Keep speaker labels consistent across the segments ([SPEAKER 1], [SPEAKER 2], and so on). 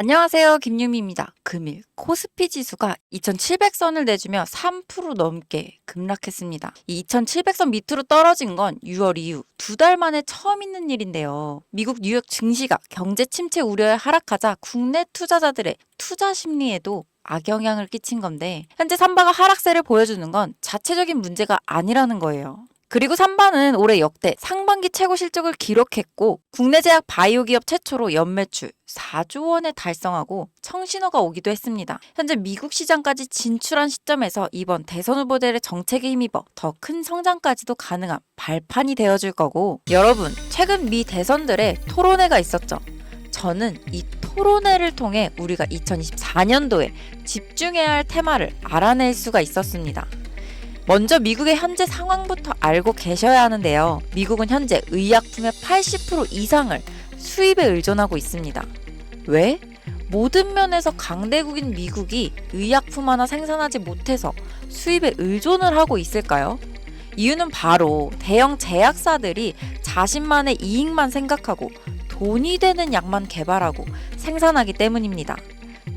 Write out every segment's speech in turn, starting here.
[SPEAKER 1] 안녕하세요. 김유미입니다. 금일 코스피 지수가 2700선을 내주며 3% 넘게 급락했습니다. 이 2700선 밑으로 떨어진 건 6월 이후 2달 만에 처음 있는 일인데요. 미국 뉴욕 증시가 경제 침체 우려에 하락하자 국내 투자자들의 투자 심리에도 악영향을 끼친 건데, 현재 삼바가 하락세를 보여주는 건 자체적인 문제가 아니라는 거예요. 그리고 삼바는 올해 역대 상반기 최고 실적을 기록했고, 국내 제약 바이오 기업 최초로 연매출 4조 원을 달성하고 청신호가 오기도 했습니다. 현재 미국 시장까지 진출한 시점에서 이번 대선 후보들의 정책에 힘입어 더 큰 성장까지도 가능한 발판이 되어줄 거고, 여러분, 최근 미 대선들의 토론회가 있었죠. 저는 이 토론회를 통해 우리가 2024년도에 집중해야 할 테마를 알아낼 수가 있었습니다. 먼저 미국의 현재 상황부터 알고 계셔야 하는데요. 미국은 현재 의약품의 80% 이상을 수입에 의존하고 있습니다. 왜? 모든 면에서 강대국인 미국이 의약품 하나 생산하지 못해서 수입에 의존을 하고 있을까요? 이유는 바로 대형 제약사들이 자신만의 이익만 생각하고 돈이 되는 약만 개발하고 생산하기 때문입니다.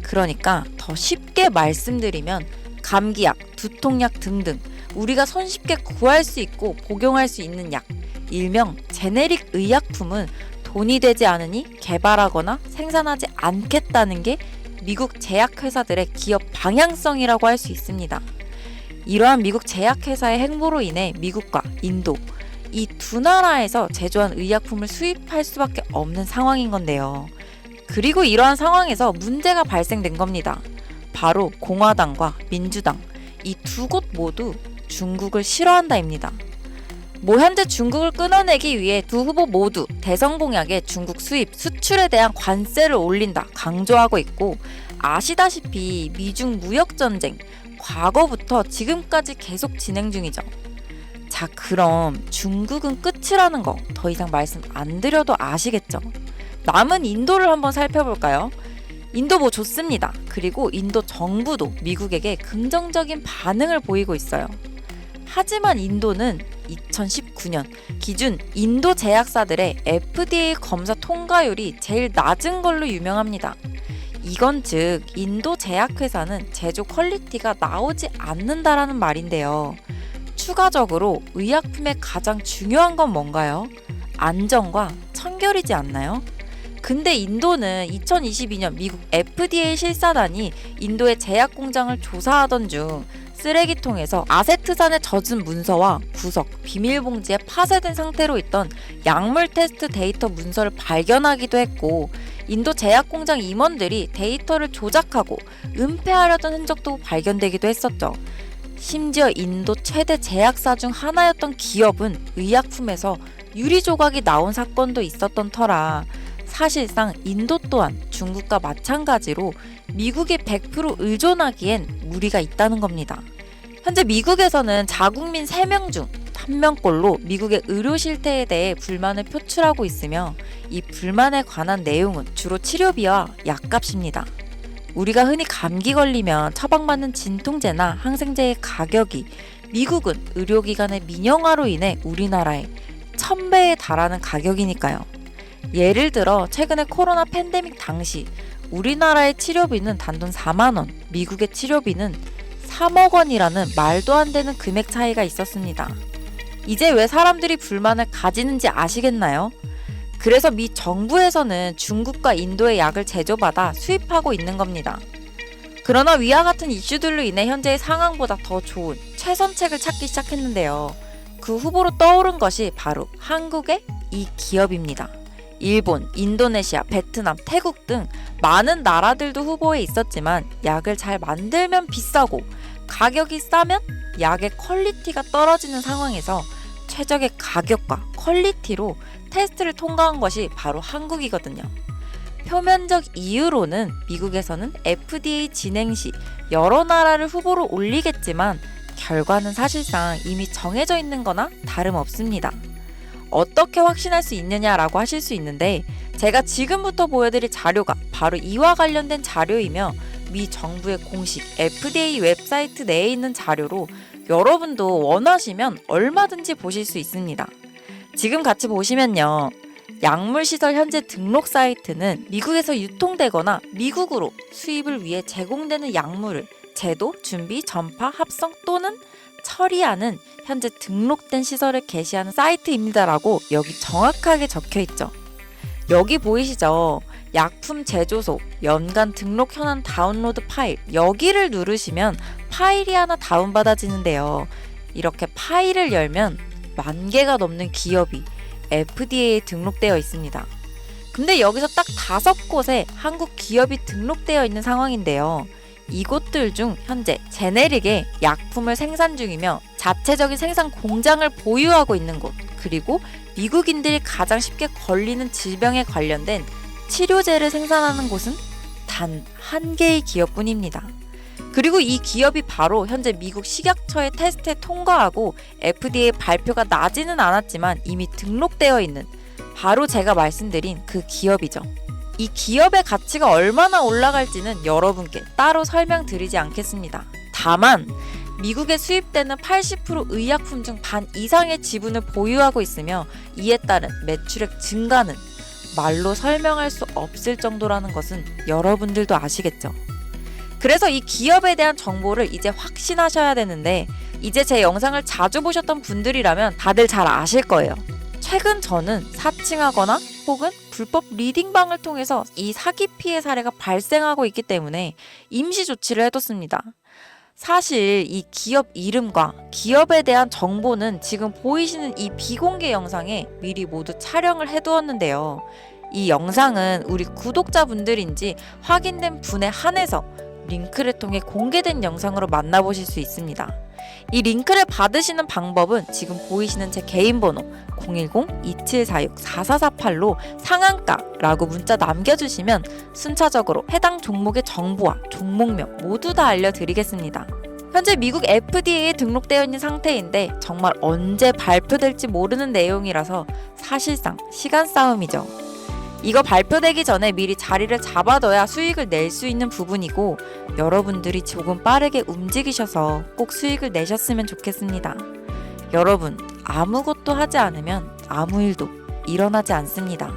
[SPEAKER 1] 그러니까 더 쉽게 말씀드리면 감기약, 두통약 등등 우리가 손쉽게 구할 수 있고 복용할 수 있는 약, 일명 제네릭 의약품은 돈이 되지 않으니 개발하거나 생산하지 않겠다는 게 미국 제약회사들의 기업 방향성이라고 할 수 있습니다. 이러한 미국 제약회사의 행보로 인해 미국과 인도, 이 두 나라에서 제조한 의약품을 수입할 수밖에 없는 상황인 건데요. 그리고 이러한 상황에서 문제가 발생된 겁니다. 바로 공화당과 민주당, 이 두 곳 모두 중국을 싫어한다입니다. 현재 중국을 끊어내기 위해 두 후보 모두 대선 공약에 중국 수입, 수출에 대한 관세를 올린다 강조하고 있고, 아시다시피 미중 무역전쟁, 과거부터 지금까지 계속 진행 중이죠. 자, 그럼 중국은 끝이라는 거 더 이상 말씀 안 드려도 아시겠죠? 남은 인도를 한번 살펴볼까요? 인도 좋습니다. 그리고 인도 정부도 미국에게 긍정적인 반응을 보이고 있어요. 하지만 인도는 2019년 기준 인도 제약사들의 FDA 검사 통과율이 제일 낮은 걸로 유명합니다. 이건 즉 인도 제약회사는 제조 퀄리티가 나오지 않는다라는 말인데요. 추가적으로 의약품의 가장 중요한 건 뭔가요? 안전과 청결이지 않나요? 근데 인도는 2022년 미국 FDA 실사단이 인도의 제약 공장을 조사하던 중 쓰레기통에서 아세트산에 젖은 문서와 구석, 비밀봉지에 파쇄된 상태로 있던 약물 테스트 데이터 문서를 발견하기도 했고, 인도 제약 공장 임원들이 데이터를 조작하고 은폐하려던 흔적도 발견되기도 했었죠. 심지어 인도 최대 제약사 중 하나였던 기업은 의약품에서 유리 조각이 나온 사건도 있었던 터라, 사실상 인도 또한 중국과 마찬가지로 미국에 100% 의존하기엔 무리가 있다는 겁니다. 현재 미국에서는 자국민 3명 중 1명꼴로 미국의 의료 실태에 대해 불만을 표출하고 있으며, 이 불만에 관한 내용은 주로 치료비와 약값입니다. 우리가 흔히 감기 걸리면 처방받는 진통제나 항생제의 가격이 미국은 의료기관의 민영화로 인해 우리나라의 1000배에 달하는 가격이니까요. 예를 들어 최근에 코로나 팬데믹 당시 우리나라의 치료비는 단돈 4만원, 미국의 치료비는 3억 원이라는 말도 안 되는 금액 차이가 있었습니다. 이제 왜 사람들이 불만을 가지는지 아시겠나요? 그래서 미 정부에서는 중국과 인도의 약을 제조받아 수입하고 있는 겁니다. 그러나 위와 같은 이슈들로 인해 현재의 상황보다 더 좋은 최선책을 찾기 시작했는데요. 그 후보로 떠오른 것이 바로 한국의 이 기업입니다. 일본, 인도네시아, 베트남, 태국 등 많은 나라들도 후보에 있었지만, 약을 잘 만들면 비싸고 가격이 싸면 약의 퀄리티가 떨어지는 상황에서 최적의 가격과 퀄리티로 테스트를 통과한 것이 바로 한국이거든요. 표면적 이유로는 미국에서는 FDA 진행 시 여러 나라를 후보로 올리겠지만 결과는 사실상 이미 정해져 있는 거나 다름없습니다. 어떻게 확신할 수 있느냐라고 하실 수 있는데, 제가 지금부터 보여드릴 자료가 바로 이와 관련된 자료이며 미 정부의 공식 FDA 웹사이트 내에 있는 자료로 여러분도 원하시면 얼마든지 보실 수 있습니다. 지금 같이 보시면요. 약물시설 현재 등록 사이트는 미국에서 유통되거나 미국으로 수입을 위해 제공되는 약물을 제도, 준비, 전파, 합성 또는 처리하는 현재 등록된 시설을 게시하는 사이트입니다라고 여기 정확하게 적혀있죠. 여기 보이시죠? 약품 제조소, 연간 등록 현황 다운로드 파일, 여기를 누르시면 파일이 하나 다운받아지는데요. 이렇게 파일을 열면 10,000개가 넘는 기업이 FDA에 등록되어 있습니다. 근데 여기서 딱 5곳에 한국 기업이 등록되어 있는 상황인데요. 이곳들 중 현재 제네릭의 약품을 생산 중이며 자체적인 생산 공장을 보유하고 있는 곳, 그리고 미국인들이 가장 쉽게 걸리는 질병에 관련된 치료제를 생산하는 곳은 단 1개의 기업뿐입니다. 그리고 이 기업이 바로 현재 미국 식약처의 테스트에 통과하고 FDA 발표가 나지는 않았지만 이미 등록되어 있는 바로 제가 말씀드린 그 기업이죠. 이 기업의 가치가 얼마나 올라갈지는 여러분께 따로 설명드리지 않겠습니다. 다만 미국에 수입되는 80% 의약품 중 반 이상의 지분을 보유하고 있으며 이에 따른 매출액 증가는 말로 설명할 수 없을 정도라는 것은 여러분들도 아시겠죠? 그래서 이 기업에 대한 정보를 이제 확신하셔야 되는데 이제 제 영상을 자주 보셨던 분들이라면 다들 잘 아실 거예요. 최근 저는 사칭하거나 혹은 불법 리딩방을 통해서 이 사기 피해 사례가 발생하고 있기 때문에 임시 조치를 해뒀습니다. 사실 이 기업 이름과 기업에 대한 정보는 지금 보이시는 이 비공개 영상에 미리 모두 촬영을 해두었는데요. 이 영상은 우리 구독자분들인지 확인된 분에 한해서 링크를 통해 공개된 영상으로 만나보실 수 있습니다. 이 링크를 받으시는 방법은 지금 보이시는 제 개인 번호 010-2746-4448로 상한가라고 문자 남겨주시면 순차적으로 해당 종목의 정보와 종목명 모두 다 알려드리겠습니다. 현재 미국 FDA에 등록되어 있는 상태인데 정말 언제 발표될지 모르는 내용이라서 사실상 시간 싸움이죠. 이거 발표되기 전에 미리 자리를 잡아둬야 수익을 낼 수 있는 부분이고 여러분들이 조금 빠르게 움직이셔서 꼭 수익을 내셨으면 좋겠습니다. 여러분, 아무것도 하지 않으면 아무 일도 일어나지 않습니다.